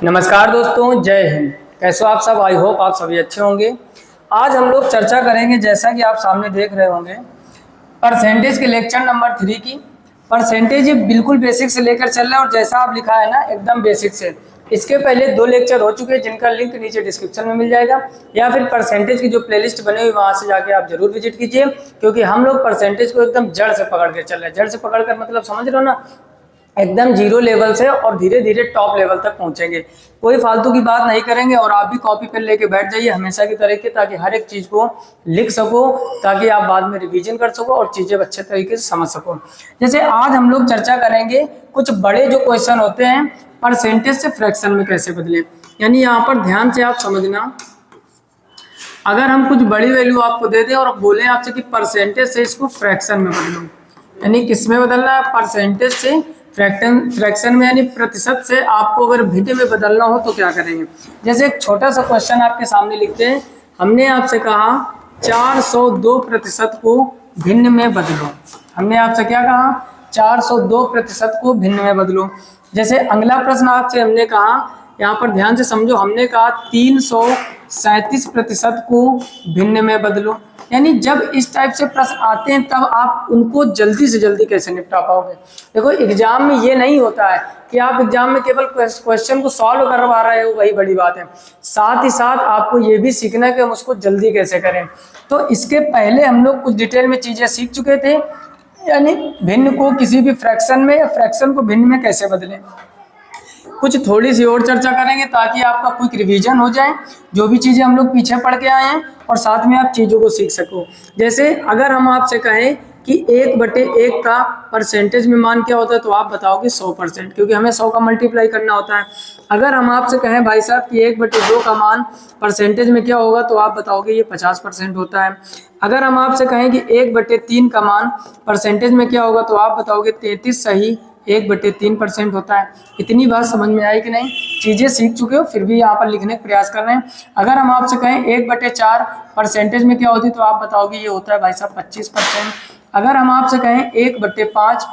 नमस्कार दोस्तों, जय हिंद। कैसे हो आप सब? आई होप आप सभी अच्छे होंगे। आज हम लोग चर्चा करेंगे, जैसा कि आप सामने देख रहे होंगे, परसेंटेज के लेक्चर नंबर 3 की। परसेंटेज बिल्कुल बेसिक से लेकर चल रहा है और जैसा आप लिखा है ना, एकदम बेसिक से। इसके पहले 2 लेक्चर हो चुके हैं जिनका लिंक नीचे डिस्क्रिप्शन में मिल जाएगा, या फिर परसेंटेज की जो प्लेलिस्ट बनी हुई वहां से जाके आप जरूर विजिट कीजिए, क्योंकि हम लोग परसेंटेज को एकदम जड़ से पकड़ के चल रहे हैं। जड़ से पकड़ कर मतलब समझ रहे हो ना, एकदम जीरो लेवल से और धीरे धीरे टॉप लेवल तक पहुंचेंगे। कोई फालतू की बात नहीं करेंगे और आप भी कॉपी पेन लेके बैठ जाइए हमेशा की तरीके, ताकि हर एक चीज को लिख सको, ताकि आप बाद में रिवीजन कर सको और चीजें अच्छे तरीके से समझ सको। जैसे आज हम लोग चर्चा करेंगे कुछ बड़े जो क्वेश्चन होते हैं, परसेंटेज से फ्रैक्शन में कैसे बदले। यानी यहाँ पर ध्यान से आप समझना, अगर हम कुछ बड़ी वैल्यू आपको दे दें और बोले आपसे कि परसेंटेज से इसको फ्रैक्शन में बदलो, यानी किस में बदलना है? परसेंटेज से फ्रैक्शन में, यानी प्रतिशत से आपको अगर भिन्न में बदलना हो तो क्या करेंगे। जैसे एक छोटा सा क्वेश्चन आपके सामने लिखते हैं। हमने आपसे कहा 402% को भिन्न में बदलो। हमने आपसे क्या कहा? 402% को भिन्न में बदलो। जैसे अगला प्रश्न आपसे हमने कहा, यहाँ पर ध्यान से समझो, हमने कहा 337% को भिन्न में बदलो। यानी जब इस टाइप से प्रश्न आते हैं तब आप उनको जल्दी से जल्दी कैसे निपटा पाओगे। देखो एग्जाम में ये नहीं होता है कि आप एग्जाम में केवल क्वेश्चन को सॉल्व करवा रहे हो, वही बड़ी बात है। साथ ही साथ आपको ये भी सीखना है कि हम उसको जल्दी कैसे करें। तो इसके पहले हम लोग कुछ डिटेल में चीजें सीख चुके थे, यानी भिन्न को किसी भी फ्रैक्शन में या फ्रैक्शन को भिन्न में कैसे बदलें। कुछ थोड़ी सी और चर्चा करेंगे ताकि आपका क्विक रिवीजन हो जाए, जो भी चीज़ें हम लोग पीछे पढ़ के आए हैं, और साथ में आप चीज़ों को सीख सको। जैसे अगर हम आपसे कहें कि 1/1 का परसेंटेज में मान क्या होता है, तो आप बताओगे 100%, क्योंकि हमें 100 का मल्टीप्लाई करना होता है। अगर हम आपसे कहें भाई साहब कि 1/2 का मान परसेंटेज में क्या होगा, तो आप बताओगे ये 50% होता है। अगर हम आपसे कहें कि 1/3 का मान परसेंटेज में क्या होगा, तो आप बताओगे 33 सही 1/3% होता है। इतनी बात समझ में आई कि नहीं? चीज़ें सीख चुके हो फिर भी यहाँ पर लिखने का प्रयास कर रहे हैं। अगर हम आपसे कहें 1/4 परसेंटेज में क्या होती है, तो आप बताओगे ये होता है भाई साहब 25%। अगर हम आपसे कहें 1/5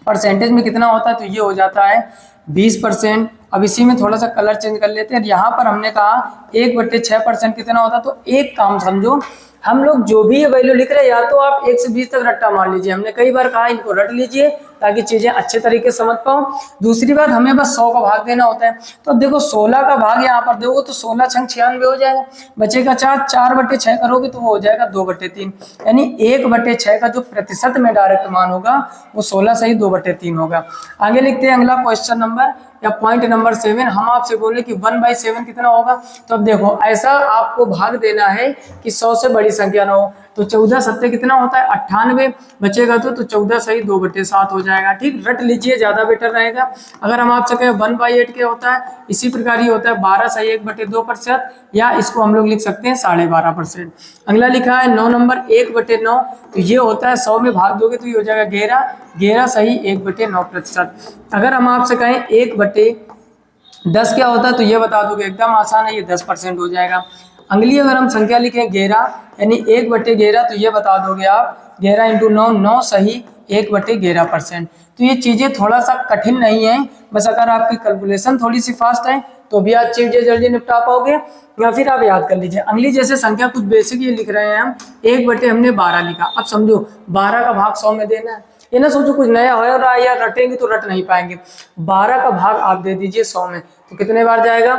परसेंटेज में कितना होता है, तो ये हो जाता है 20%। अब इसी में थोड़ा सा कलर चेंज कर लेते हैं। यहाँ पर हमने कहा 1/6% कितना होता है, तो एक काम समझो, हम लोग जो भी ये वैल्यू लिख रहे हैं, या तो आप 1 से 20 तक रट्टा मार लीजिए। हमने कई बार कहा इनको रट लीजिए ताकि चीजें अच्छे तरीके से समझ पाओ। दूसरी बात, हमें बस 100 का भाग देना होता है। तो देखो 16 का भाग यहाँ पर दोगे तो 16 छंग 96 हो जाएगा, बचेगा 4। 4/6 करोगे तो वो हो जाएगा 2/3। यानी 1/6 का जो प्रतिशत में डायरेक्ट मान होगा वो 16 सही 2/3 होगा। आगे लिखते हैं अगला क्वेश्चन नंबर या पॉइंट नंबर 7। हम आपसे बोले कि 1/7 कितना होगा। तो अब देखो ऐसा आपको भाग देना है कि 100 से बड़ी संख्या ना हो। तो 14 सत्ते कितना होता है? 98 बचेगा तो 14 सही 2/7 हो जाएगा। ठीक, रट लीजिए, ज्यादा बेटर रहेगा। अगर हम आपसे कहें 1/8 क्या होता है, इसी प्रकार ही होता है 12 सही 1/2%, या इसको हम लोग लिख सकते हैं 12.5%। अगला लिखा है 9 नंबर 1/9, तो ये होता है 100 में भाग दोगे तो ये हो जाएगा 11 सही 1/9%। अगर हम आपसे कहें 1/10 क्या होता है, तो ये बता दोगे, एकदम आसान है, ये 10% हो जाएगा। अगली अगर हम संख्या लिखें 11, यानी 1/11, तो ये बता दोगे आप 11 × 9, 9 सही 1/11%। तो ये चीज़ें थोड़ा सा कठिन नहीं है, बस अगर आपकी कैलकुलेशन थोड़ी सी फास्ट है तो भी आज चीज़ें जल्दी निपटा पाओगे, या फिर आप याद कर लीजिए। अगली जैसे संख्या कुछ बेसिक ये लिख रहे हैं हम, 1/12 लिखा। अब समझो 12 का भाग 100 में देना है। ये ना सोचो कुछ नया हो रहा है या रटेंगे तो रट नहीं पाएंगे। 12 का भाग आप दे दीजिए 100 में, तो कितने बार जाएगा?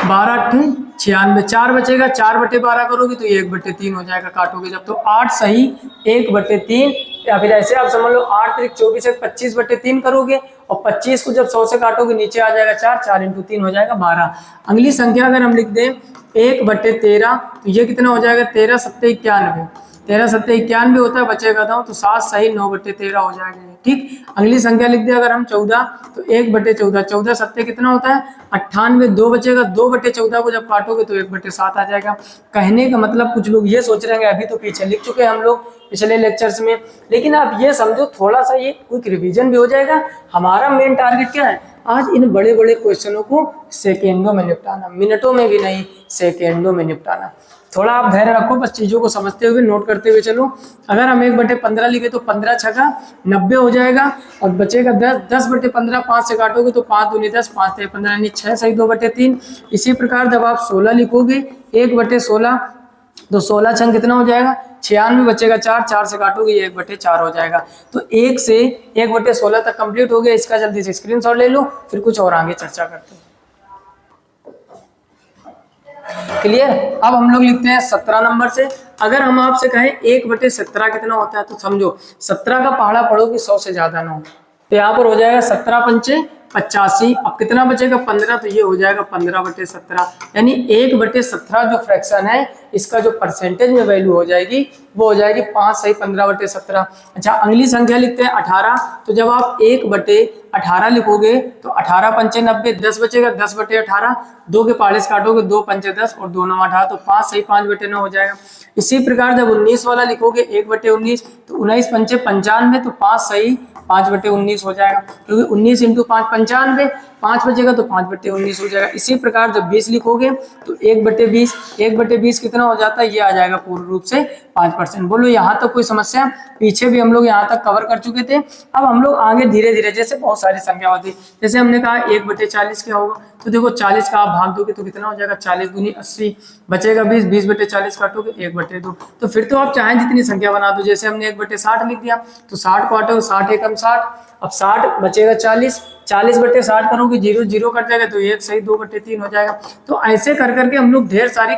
12×96, 4 बचेगा। 4/12 करोगे तो ये 1/3 हो जाएगा, काटोगे जब तो 8 सही 1/3। या फिर ऐसे आप समझ लो 8 × 24 25/3 करोगे, और 25 को जब 100 से काटोगे नीचे आ जाएगा 4, 4 × 3 हो जाएगा 12। अगली संख्या अगर हम लिख दें 1/13, तो ये कितना हो जाएगा? 13 सत्ते 91, 13 सत्ते 91 होता है, बचेगा तो 7 सही 9/13 हो जाएगा। ठीक, अगली संख्या लिख दे अगर हम 14, तो 1/14, 14 सत्ते कितना होता है? 98, 2 बचेगा। 2/14 को जब काटोगे तो 1/7 आ जाएगा। कहने का मतलब कुछ लोग ये सोच रहे हैं अभी तो पीछे लिख चुके हैं हम लोग पिछले लेक्चर्स में, लेकिन आप ये समझो थोड़ा सा ये क्विक रिवीजन भी हो जाएगा। हमारा मेन टारगेट क्या है? आज इन बड़े बड़े क्वेश्चनों को सेकेंडों में निपटाना, मिनटों में भी नहीं, सेकेंडों में निपटाना। थोड़ा आप धैर्य रखो, बस चीज़ों को समझते हुए नोट करते हुए चलो। अगर हम 1/15 लिखे तो 15 छका 90 हो जाएगा, और बचेगा 10। 10/15 5 से काटोगे तो 5 दूनी 10, 5 ते 15 यानी 6 सही 2/3। इसी प्रकार जब आप 16 लिखोगे 1/16 तो 16 छंग कितना हो जाएगा 96, बचेगा 4, 4 से काटोगे ये 1/4 हो जाएगा। तो 1 से 1/16 तक कंप्लीट हो गया। इसका जल्दी से स्क्रीनशॉट ले लो, फिर कुछ और आगे चर्चा करते हैं। क्लियर। अब हम लोग लिखते हैं 17 नंबर से। अगर हम आपसे कहें 1/17 कितना होता है, तो समझो 17 का पहाड़ा पढ़ोगे 100 से ज्यादा ना हो, तो यहाँ पर हो जाएगा 17 पंचे 85। अब कितना बचेगा 15, तो ये हो जाएगा 15/17। यानी 1/17 जो फ्रैक्शन है इसका जो परसेंटेज में वैल्यू हो जाएगी वो हो जाएगी 5 सही 15/17। अच्छा, अगली संख्या लिखते हैं 18। तो जब आप 1/18 लिखोगे तो 18 पंचे 90, 10 बचेगा 10/18। 2 के पहाड़े से काटोगे 2 पंचे 10 और 2 9 18, तो 5 सही 5/9 हो जाएगा। इसी प्रकार जब 19 वाला लिखोगे 1/19 तो 19 पंचे 95, तो 5 सही 5/19 हो जाएगा, क्योंकि 19 × 5 95, 5 बचेगा तो 5/19 हो जाएगा। इसी प्रकार जब 20 लिखोगे तो 1/20, 1/20 कितना हो जाता है, ये आ जाएगा पूर्ण रूप से 5%। बोलो यहाँ तक कोई समस्या? पीछे भी हम लोग यहाँ तक कवर कर चुके थे। अब हम लोग आगे धीरे धीरे, जैसे बहुत सारी संख्या होती है, जैसे हमने कहा 1/40 क्या होगा, तो देखो 40 का आप भाग दोगे तो कितना हो जाएगा 40 दूनी 80, बचेगा 20, 20/40 काटोगे 1/2। तो फिर तो आप चाहें जितनी संख्या बना दो, जैसे हमने 1/60 लिख दिया तो 60 को काटोगे 60 एकम 60, अब 60 बचेगा 40, 40/60 करोगे 0 0 कट जाएगा तो 1 सही 2/3 हो जाएगा। तो ऐसे कर करके हम लोग ढेर सारी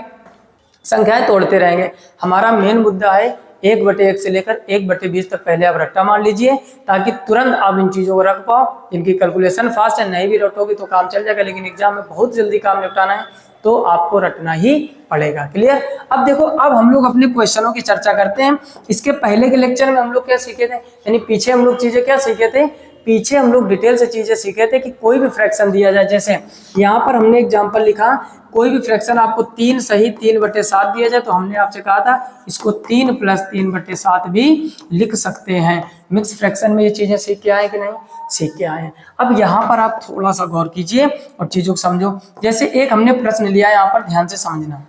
संख्याएं तोड़ते रहेंगे। हमारा मेन मुद्दा है 1/1 से लेकर 1/20 तक पहले आप रट्टा मार लीजिए, ताकि तुरंत आप इन चीजों को रख पाओ। इनकी कैलकुलेशन फास्ट है, नहीं भी रटोगे तो काम चल जाएगा, लेकिन एग्जाम में बहुत जल्दी काम निपटाना है तो आपको रटना ही पड़ेगा। क्लियर। अब देखो, अब हम लोग अपने क्वेश्चनों की चर्चा करते हैं। इसके पहले के लेक्चर में हम लोग क्या सीखे थे, यानी पीछे हम लोग चीजें क्या सीखे थे, पीछे हम लोग डिटेल से चीजें सीखे थे कि कोई भी फ्रैक्शन दिया जाए, जैसे यहाँ पर हमने एग्जांपल लिखा, कोई भी फ्रैक्शन आपको 3 सही 3/7 दिया जाए तो हमने आपसे कहा था इसको 3 + 3/7 भी लिख सकते हैं। मिक्स फ्रैक्शन में ये चीजें सीख के आए कि नहीं, सीख के आए हैं। अब यहाँ पर आप थोड़ा सा गौर कीजिए और चीजों को समझो। जैसे एक हमने प्रश्न लिया, यहाँ पर ध्यान से समझना।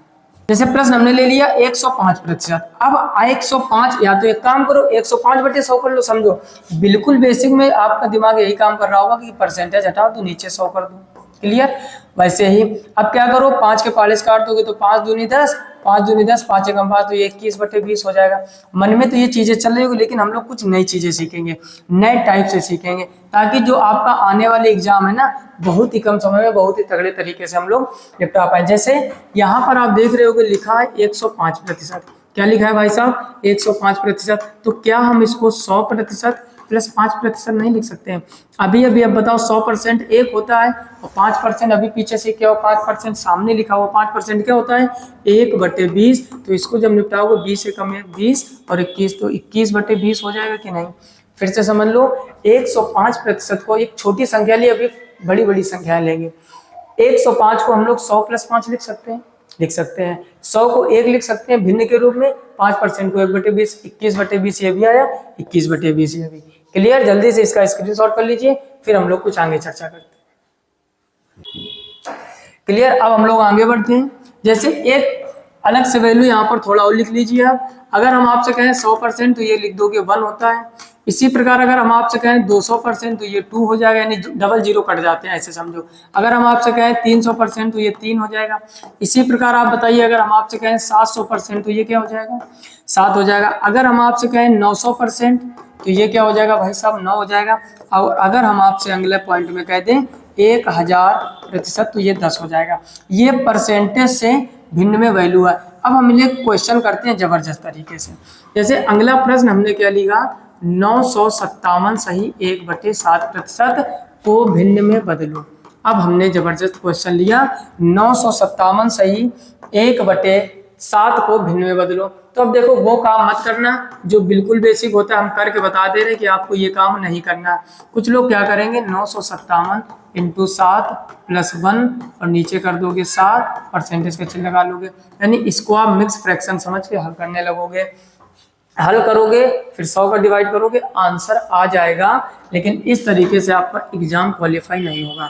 जैसे प्रश्न हमने ले लिया 105%। अब 105, या तो एक काम करो 105/100 कर लो। समझो बिल्कुल बेसिक में आपका दिमाग यही काम कर रहा होगा कि परसेंटेज हटा दो, नीचे 100 कर दो। क्लियर। वैसे ही अब क्या करो, 5 के पहाड़े से काट दोगे तो 5 दूनी 10, 5 दूनी 10, 5 एकम 5, तो ये 21/20 हो जाएगा। मन में तो ये चीजें चल रही होगी, लेकिन हम लोग कुछ नई चीजें सीखेंगे, नए टाइप से सीखेंगे, ताकि जो आपका आने वाले एग्जाम है ना, बहुत ही कम समय में बहुत ही तगड़े तरीके से हम लोग निपटा पाए। जैसे यहाँ पर आप देख रहे हो कि लिखा है 105%। क्या लिखा है भाई साहब 105%, तो क्या हम इसको 100% + 5% नहीं लिख सकते हैं? अभी अब बताओ 100% 1 होता है और 5% अभी पीछे से क्या हो, 5% सामने लिखा हुआ, 5% क्या होता है 1/20। तो इसको जब निपटाओगे 20 से कम है 20 और 21, तो 21/20 हो जाएगा कि नहीं। फिर से समझ लो, 105% को एक छोटी संख्या ली, अभी बड़ी बड़ी संख्याएं लेंगे। 105 को हम लोग 100 + 5 लिख सकते हैं, 100 को 1 लिख सकते हैं भिन्न के रूप में, 5% को 1/20, 21/20 ये भी आया, 21/20 ये भी। क्लियर। जल्दी से इसका स्क्रीनशॉट कर लीजिए, फिर हम लोग कुछ आगे चर्चा करते हैं। क्लियर। अब हम लोग आगे बढ़ते हैं। जैसे एक अलग से वैल्यू यहाँ पर थोड़ा और लिख लीजिए आप। अगर हम आपसे कहें 100% तो ये लिख दोगे 1 होता है। इसी प्रकार अगर हम आपसे कहें 200% तो ये 2 हो जाएगा, यानी डबल जीरो कट जाते हैं, ऐसे समझो। अगर हम आपसे कहें 300% तो ये 3 हो जाएगा। इसी प्रकार आप बताइए, अगर हम आपसे कहें 700% तो ये क्या हो जाएगा 7 हो जाएगा। अगर हम आपसे कहें 900% तो ये क्या हो जाएगा भाई साहब 9 हो जाएगा। और अगर हम आपसे अगले पॉइंट में कह दें 1000% तो ये 10 हो जाएगा। ये परसेंटेज से भिन्न में वैल्यू है। अब हम इन्हें क्वेश्चन करते हैं जबरदस्त तरीके से। जैसे अगला प्रश्न हमने क्या लिखा, 957 सही 1/7% को भिन्न में बदलो। अब हमने जबरदस्त क्वेश्चन लिया, 957 सही 1/7 को भिन्न में बदलो। तो अब देखो वो काम मत करना जो बिल्कुल बेसिक होता है, हम करके बता दे रहे हैं कि आपको ये काम नहीं करना। कुछ लोग क्या करेंगे 957 × 7 + 1 और नीचे कर दोगे 7, परसेंटेज का चिन्ह लगा लोगे, यानी इसको आप मिक्स फ्रैक्शन समझ के हल करने लगोगे। हल करोगे फिर 100 का डिवाइड करोगे, आंसर आ जाएगा, लेकिन इस तरीके से आपका एग्जाम क्वालिफाई नहीं होगा।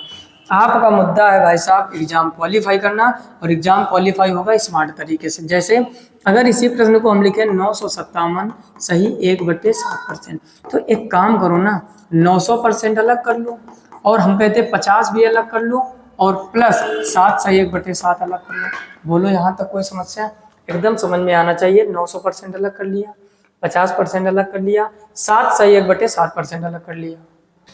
आपका मुद्दा है भाई साहब एग्जाम क्वालिफाई करना, और एग्जाम क्वालिफाई होगा स्मार्ट तरीके से। जैसे अगर इसी प्रश्न को हम लिखें 957 सही 1/7%, तो एक काम करो ना, 900% अलग कर लो, और हम कहते 50 भी अलग कर लो, और प्लस 7 सही 1/7 अलग कर लो। बोलो यहाँ तक कोई समस्या? एकदम समझ में आना चाहिए। 900% अलग कर लिया, 50% अलग कर लिया, 7 सही 1/7% अलग कर लिया।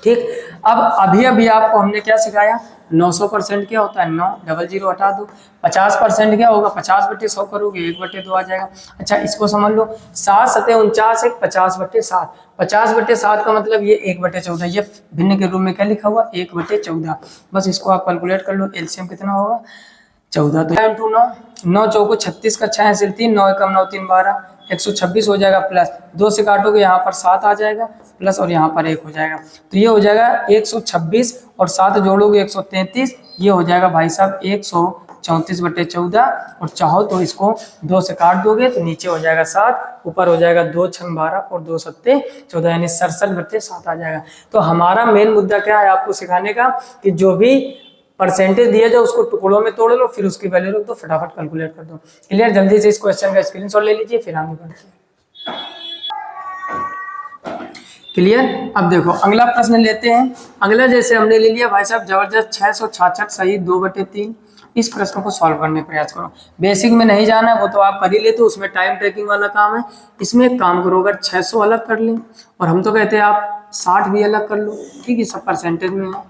ठीक, अब अभी अभी आपको हमने क्या सिखाया, 900% क्या होता है 9, 00 हटा दो। 50% क्या होगा, 50/100 करोगे 1/2 आ जाएगा। अच्छा इसको समझ लो, 7 सतह 49 एक 50/7, 50/7 का मतलब ये 1/14, ये भिन्न के रूप में क्या लिखा हुआ 1/14। बस इसको आप कैलकुलेट कर लो, एलसीएम कितना होगा 14, तो 9 9 चौको 36 का 6 हासिल 3, 9 एकम 9 3 12, 126 हो जाएगा, प्लस 2 से काटोगे यहाँ पर 7 आ जाएगा, प्लस और यहाँ पर 1 हो जाएगा, तो ये हो जाएगा 126 और 7 जोड़ोगे 133, ये हो जाएगा भाई साहब 134/14, और चाहो तो इसको 2 से काट दोगे तो नीचे हो जाएगा 7, ऊपर हो जाएगा 2 छंग 12 और 2 सत्ते 14, यानी 67/7 आ जाएगा। तो हमारा मेन मुद्दा क्या है आपको सिखाने का, कि जो भी परसेंटेज दिया जाए उसको टुकड़ों में तोड़ लो, फिर उसकी वैल्यू रख दो, फटाफट कैलकुलेट कर दो। क्लियर? जल्दी से इस क्वेश्चन का स्क्रीनशॉट ले लीजिए, फिर आगे बढ़ते हैं। क्लियर? अब देखो अगला प्रश्न लेते हैं। अगला जैसे हमने ले लिया भाई साहब जबरदस्त 666 सही 2/3। इस प्रश्न को सॉल्व करने का प्रयास करो। बेसिक में नहीं जाना है, वो तो आप कर ही लेते हो, उसमें टाइम ट्रैकिंग वाला काम है। इसमें एक काम करो, अगर 600 अलग कर लें, और हम तो कहते हैं आप 60 भी अलग कर लो, ठीक है, सब परसेंटेज में है।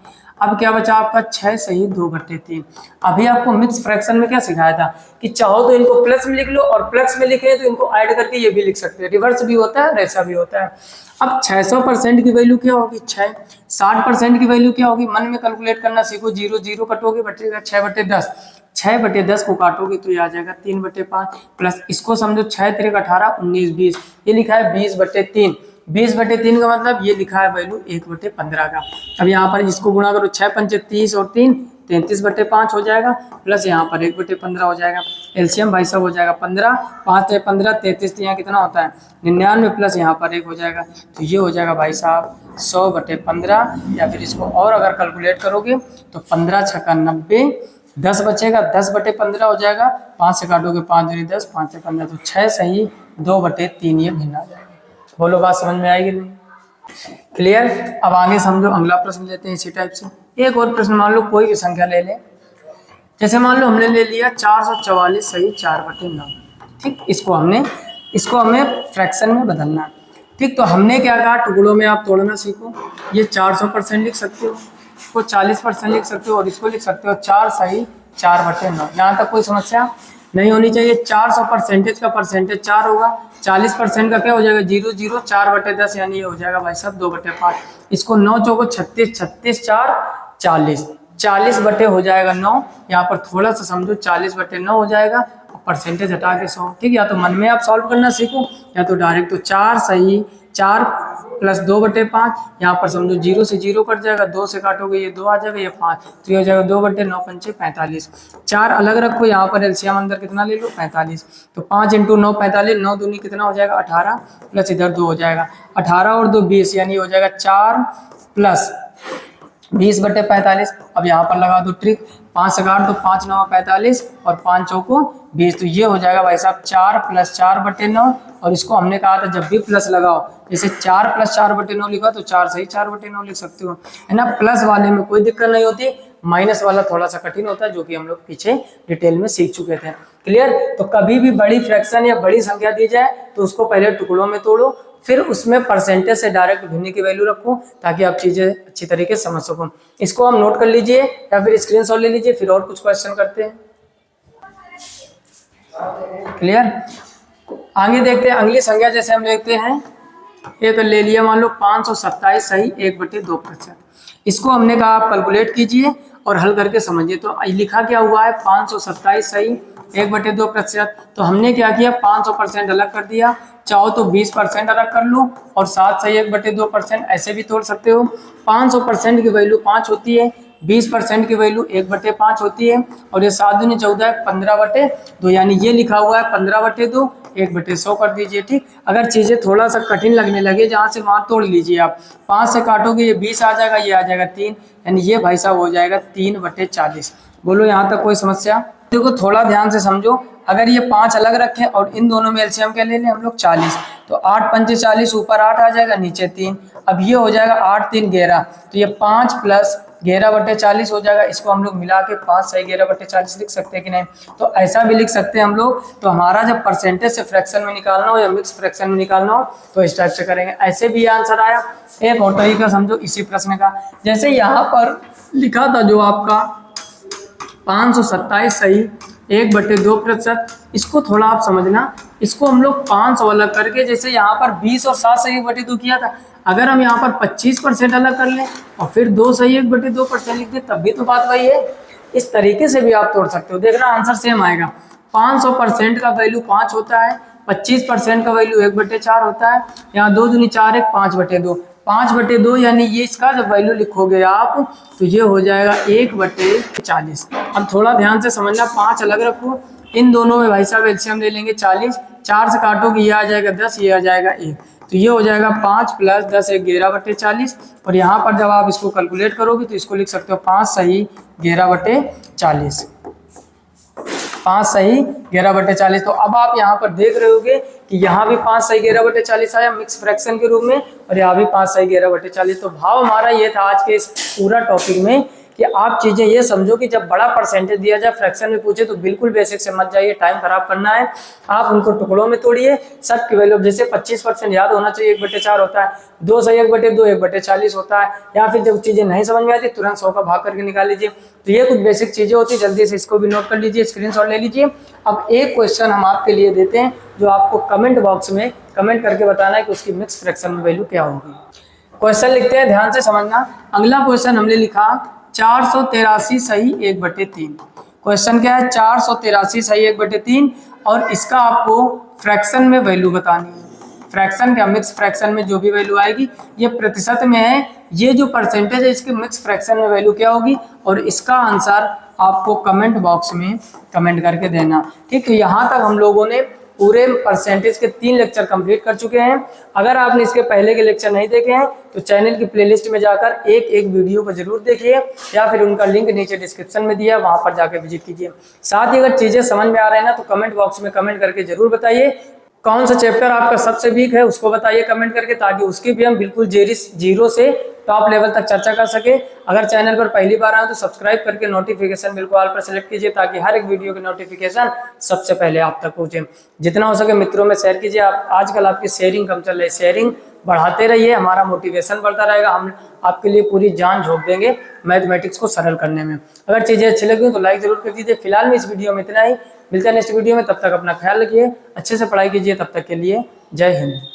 अब क्या बचा आपका 6 सही 2/3। अभी आपको मिक्स फ्रैक्शन में क्या सिखाया था कि चाहो तो इनको प्लस में लिख लो, और प्लस में लिखे तो इनको ऐड करके ये भी लिख सकते हैं, रिवर्स भी होता है ऐसा भी होता है। अब 600% की वैल्यू क्या होगी 6, 60% की वैल्यू क्या होगी, मन में कैलकुलेट करना सीखो, 0 0 कटोगे बचेगा 6/10, 6/10 को काटोगे तो ये आ जाएगा 3/5, प्लस इसको समझो 6 3 18 19 20, ये लिखा है 20/3, 20/3 का मतलब ये लिखा है वैल्यू 1/15 का। अब यहाँ पर इसको गुणा करो, 6 पंचे 30 और 3 33/5 हो जाएगा, प्लस यहाँ पर 1/15 हो जाएगा। एलसीएम भाई साहब हो जाएगा 15, 5 से 15 33, यहाँ कितना होता है 99, प्लस यहाँ पर 1 हो जाएगा, तो ये हो जाएगा भाई साहब 100/15। या फिर इसको और अगर कैलकुलेट करोगे तो 15 छक्का 90, 10 बचेगा, 10/15 हो जाएगा, 5 से काटोगे 5 दूनी 10, 5 से 15, तो 6 सही 2/3 ये भिन्न आ जाएगा। बोलो बात समझ में आएगी नहीं? क्लियर? अब आगे समझो, अगला प्रश्न लेते हैं इसी टाइप से। एक और प्रश्न मान लो, कोई भी संख्या ले ले, जैसे मान लो हमने ले लिया 444 सही 4/9, ठीक, इसको हमें फ्रैक्शन में बदलना है, ठीक। तो हमने क्या कहा, टुकड़ों में आप तोड़ना सीखो। ये 400% लिख सकते हो, इसको 40% लिख सकते हो, और इसको लिख सकते हो 4 सही 4/9। यहाँ तक कोई समस्या नहीं होनी चाहिए। 400% का परसेंटेज 4 होगा, 40% का क्या हो जाएगा 0 0, 4/10 यानी ये हो जाएगा भाई साहब 2/5। इसको 9 चौको 36, 36 4 40, 40 बटे हो जाएगा 9, यहाँ पर थोड़ा सा समझो 40/9 हो जाएगा, परसेंटेज हटा के 100, ठीक। या तो मन में आप सॉल्व करना सीखो, या तो डायरेक्ट, तो 4 सही 4 प्लस 2/5, यहाँ पर समझो 0 से 0 कट जाएगा, 2 से काटोगे ये 2 आ जाएगा, ये 5, तो ये हो जाएगा 2/9 पंचे 45। 4 अलग रखो, यहाँ पर एलसीएम अंदर कितना ले लो 45, तो 5 × 9 45, 9 दूनी कितना हो जाएगा 18, प्लस इधर 2 हो जाएगा, 18 और 2 20, यानी हो जाएगा 4 प्लस 20/45। अब यहाँ पर लगा दो ट्रिक, 5 से काट दो, 5 9 45 और 5 चौको 20, तो ये हो जाएगा भाई साहब 4 प्लस 4/9। और इसको हमने कहा था जब भी प्लस लगाओ, जैसे 4 प्लस 4/9 लिखा तो 4 सही 4/9 लिख सकते हो, है ना। प्लस वाले में कोई दिक्कत नहीं होती, माइनस वाला थोड़ा सा कठिन होता है, जो कि हम लोग पीछे डिटेल में सीख चुके थे। क्लियर? तो कभी भी बड़ी फ्रैक्शन या बड़ी संख्या दी जाए तो उसको पहले टुकड़ों में तोड़ो, फिर उसमें परसेंटेज से डायरेक्ट भिन्न की वैल्यू रखो, ताकि आप चीजें अच्छी तरीके से समझ सको। इसको हम नोट कर लीजिए या फिर स्क्रीनशॉट ले लीजिए, फिर और कुछ क्वेश्चन करते हैं। क्लियर? आगे देखते हैं अगली संख्या। जैसे हम देखते हैं, एक ले लिया मान लो 527 सही 1/2%। इसको हमने कहा आप कैलकुलेट कीजिए और हल करके समझिए। तो लिखा क्या हुआ है 527 सही 1/2%। तो हमने क्या किया 500% अलग कर दिया, चाहो तो 20% अलग कर लो, और 7 सही 1/2% ऐसे भी तोड़ सकते हो। 500% की वैल्यू 5 होती है, 20% की वैल्यू 1/5 होती है, और ये 7 दूनी 14 है 15/2, यानी ये लिखा हुआ है 15/2, 1/100 कर दीजिए। ठीक, अगर चीज़ें थोड़ा सा कठिन लगने लगे जहाँ से वहाँ तोड़ लीजिए आप। 5 से काटोगे ये 20 आ जाएगा, ये आ जाएगा 3, यानी ये भाई साहब हो जाएगा 3/40। बोलो यहाँ तक कोई समस्या? देखो थोड़ा ध्यान से समझो, अगर ये 5 अलग रखें और इन दोनों में एलसीएम क्या ले लें हम लोग 40, तो 8 पंचे 40, ऊपर 8 आ जाएगा नीचे 3। अब ये हो जाएगा 8 3 11, तो ये 5 प्लस 11/40 हो जाएगा। इसको हम लोग मिला के 5 सही 11/40 लिख सकते हैं कि नहीं? तो ऐसा भी लिख सकते हैं हम लोग। तो हमारा जब परसेंटेज से फ्रैक्शन में निकालना हो या मिक्स फ्रैक्शन में निकालना हो तो इस टाइप से करेंगे। ऐसे भी आंसर आया। एक और तरीका समझो इसी प्रश्न का, जैसे यहाँ पर लिखा था जो आपका 527 सही 1/2%, इसको थोड़ा आप समझना। इसको हम लोग 500 अलग करके, जैसे यहाँ पर 20 और 7 सही 1/2 किया था, अगर हम यहाँ पर 25% अलग कर लें और फिर 2 सही 1/2% लिख दें, तब भी तो बात वही है। इस तरीके से भी आप तोड़ सकते हो, देखना आंसर सेम आएगा। 500% का वैल्यू 5 होता है, 25% का वैल्यू 1/4 होता है, यहाँ 2 दूनी 4 1 5/2, 5/2 यानी ये इसका जब वैल्यू लिखोगे आप तो ये हो जाएगा 1/40। अब थोड़ा ध्यान से समझना, 5 अलग रखो, इन दोनों में भाई साहब एलसीएम ले लेंगे 40, 4 से काटोगे ये आ जाएगा 10, ये आ जाएगा 1, तो ये हो जाएगा 5 + 10 11/40। और यहाँ पर जब आप इसको कैलकुलेट करोगे तो इसको लिख सकते हो 5 सही 11/40, 5 सही 11/40। तो अब आप यहाँ पर देख रहे होगे कि यहाँ भी 5 सही 11/40 आया मिक्स फ्रैक्शन के रूप में, और यहाँ भी 5 सही 11/40। तो भाव हमारा ये था आज के इस पूरा टॉपिक में कि आप चीज़ें ये समझो कि जब बड़ा परसेंटेज दिया जाए फ्रैक्शन में पूछे तो बिल्कुल बेसिक से मत जाइए, टाइम खराब करना है। आप उनको टुकड़ों में तोड़िए, सब की वैल्यू, जैसे 25% याद होना चाहिए 1/4 होता है, 2 सही 1/2 1/40 होता है, या फिर जब चीज़ें नहीं समझ में आती तुरंत 100 का भाग करके निकाल लीजिए। तो ये कुछ बेसिक चीज़ें होती है, जल्दी से इसको भी नोट कर लीजिए, स्क्रीनशॉट ले लीजिए। अब एक क्वेश्चन हम आपके लिए देते हैं जो आपको कमेंट बॉक्स में कमेंट करके बताना है कि उसकी मिक्स फ्रैक्शन में वैल्यू क्या होगी। क्वेश्चन लिखते हैं, ध्यान से समझना। अगला क्वेश्चन हमने लिखा 483 सही 1/3। क्वेश्चन क्या है? 483 सही 1/3, और इसका आपको फ्रैक्शन में वैल्यू बतानी है। फ्रैक्शन क्या, मिक्स फ्रैक्शन में जो भी वैल्यू आएगी, ये प्रतिशत में है, ये जो परसेंटेज है इसके मिक्स फ्रैक्शन में वैल्यू क्या होगी, और इसका आंसर आपको कमेंट बॉक्स में कमेंट करके देना। ठीक है, यहाँ तक हम लोगों ने पूरे परसेंटेज के 3 लेक्चर कंप्लीट कर चुके हैं। अगर आपने इसके पहले के लेक्चर नहीं देखे हैं तो चैनल की प्लेलिस्ट में जाकर एक एक वीडियो को जरूर देखिए, या फिर उनका लिंक नीचे डिस्क्रिप्शन में दिया है, वहां पर जाकर विजिट कीजिए। साथ ही अगर चीजें समझ में आ रहे हैं ना तो कमेंट बॉक्स में कमेंट करके जरूर बताइए कौन सा चैप्टर आपका सबसे वीक है, उसको बताइए कमेंट करके, ताकि उसकी भी हम बिल्कुल जीरो से टॉप लेवल तक चर्चा कर सके। अगर चैनल पर पहली बार आए तो सब्सक्राइब करके नोटिफिकेशन बिल्कुल ऑल पर सेलेक्ट कीजिए, ताकि हर एक वीडियो की नोटिफिकेशन सबसे पहले आप तक पहुंचे। जितना हो सके मित्रों में शेयर कीजिए। आप आजकल आपकी शेयरिंग कम चल रही है, शेयरिंग बढ़ाते रहिए, हमारा मोटिवेशन बढ़ता रहेगा। हम आपके लिए पूरी जान झोंक देंगे मैथमेटिक्स को सरल करने में। अगर चीज़ें अच्छी लगी तो लाइक जरूर कर दीजिए। फिलहाल में इस वीडियो में इतना ही, मिलता है नेक्स्ट वीडियो में, तब तक अपना ख्याल रखिए, अच्छे से पढ़ाई कीजिए। तब तक के लिए जय हिंद।